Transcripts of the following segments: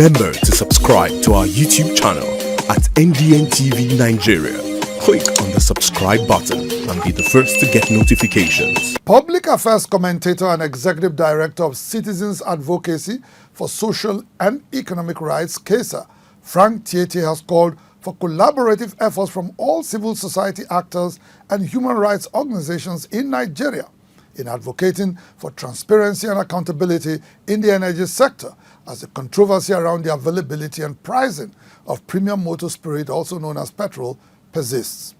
Remember to subscribe to our YouTube channel at NDN TV Nigeria. Click on the subscribe button and be the first to get notifications. Public Affairs Commentator and Executive Director of Citizens Advocacy for Social and Economic Rights, COMMENTATOR, Frank Tietie, has called for collaborative efforts from all civil society actors and human rights organizations in Nigeria in advocating for transparency and accountability in the energy sector, as the controversy around the availability and pricing of premium motor spirit, also known as petrol, persists.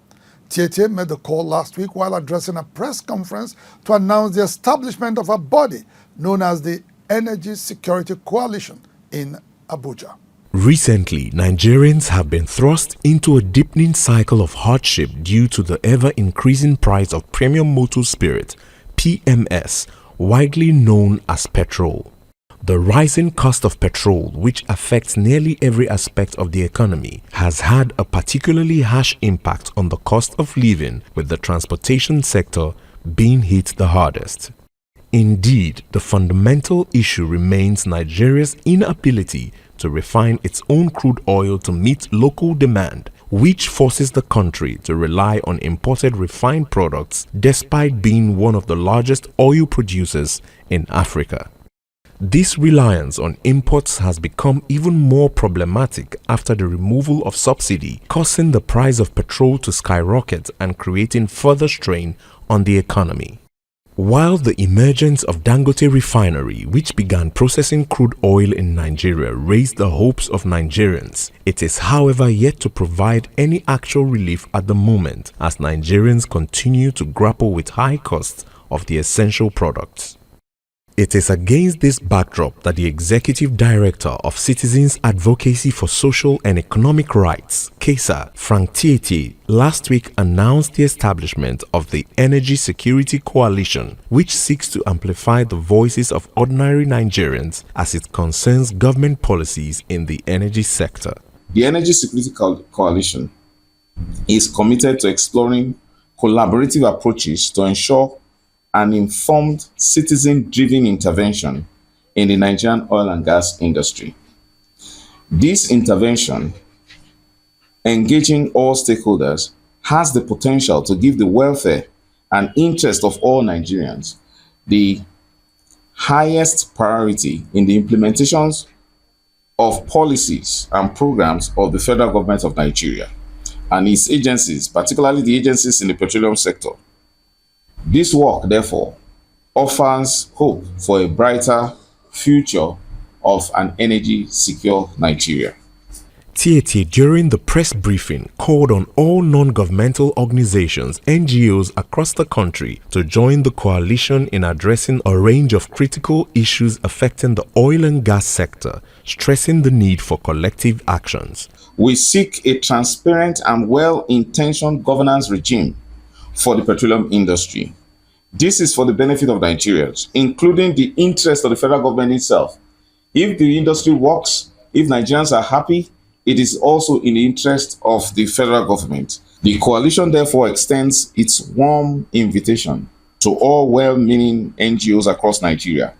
Tietie made the call last week while addressing a press conference to announce the establishment of a body known as the Energy Security Coalition in Abuja. Recently, Nigerians have been thrust into a deepening cycle of hardship due to the ever-increasing price of premium motor spirit, PMS, widely known as petrol. The rising cost of petrol, which affects nearly every aspect of the economy, has had a particularly harsh impact on the cost of living, with the transportation sector being hit the hardest. Indeed, the fundamental issue remains Nigeria's inability to refine its own crude oil to meet local demand, which forces the country to rely on imported refined products despite being one of the largest oil producers in Africa. This reliance on imports has become even more problematic after the removal of subsidy, causing the price of petrol to skyrocket and creating further strain on the economy. While the emergence of Dangote refinery, which began processing crude oil in Nigeria, raised the hopes of Nigerians, it is however yet to provide any actual relief at the moment, as Nigerians continue to grapple with high costs of the essential products. It is against this backdrop that the Executive Director of Citizens Advocacy for Social and Economic Rights, COMMENTATOR, Frank Tietie, last week announced the establishment of the Energy Security Coalition, which seeks to amplify the voices of ordinary Nigerians as it concerns government policies in the energy sector. The Energy Security Coalition is committed to exploring collaborative approaches to ensure an informed, citizen-driven intervention in the Nigerian oil and gas industry. This intervention, engaging all stakeholders, has the potential to give the welfare and interest of all Nigerians the highest priority in the implementations of policies and programs of the federal government of Nigeria and its agencies, particularly the agencies in the petroleum sector. This work, therefore, offers hope for a brighter future of an energy-secure Nigeria. Tietie, during the press briefing, called on all non-governmental organizations, NGOs across the country to join the coalition in addressing a range of critical issues affecting the oil and gas sector, stressing the need for collective actions. We seek a transparent and well-intentioned governance regime for the petroleum industry. This is for the benefit of Nigerians, including the interest of the federal government itself. If the industry works, if Nigerians are happy, it is also in the interest of the federal government. The coalition therefore extends its warm invitation to all well-meaning NGOs across Nigeria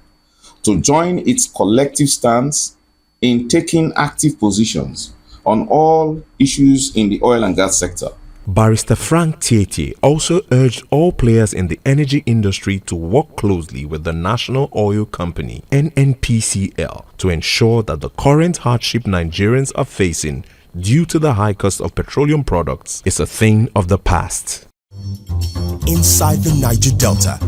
to join its collective stance in taking active positions on all issues in the oil and gas sector. Barrister Frank Tietie also urged all players in the energy industry to work closely with the National Oil Company, NNPCL, to ensure that the current hardship Nigerians are facing due to the high cost of petroleum products is a thing of the past. Inside the Niger Delta,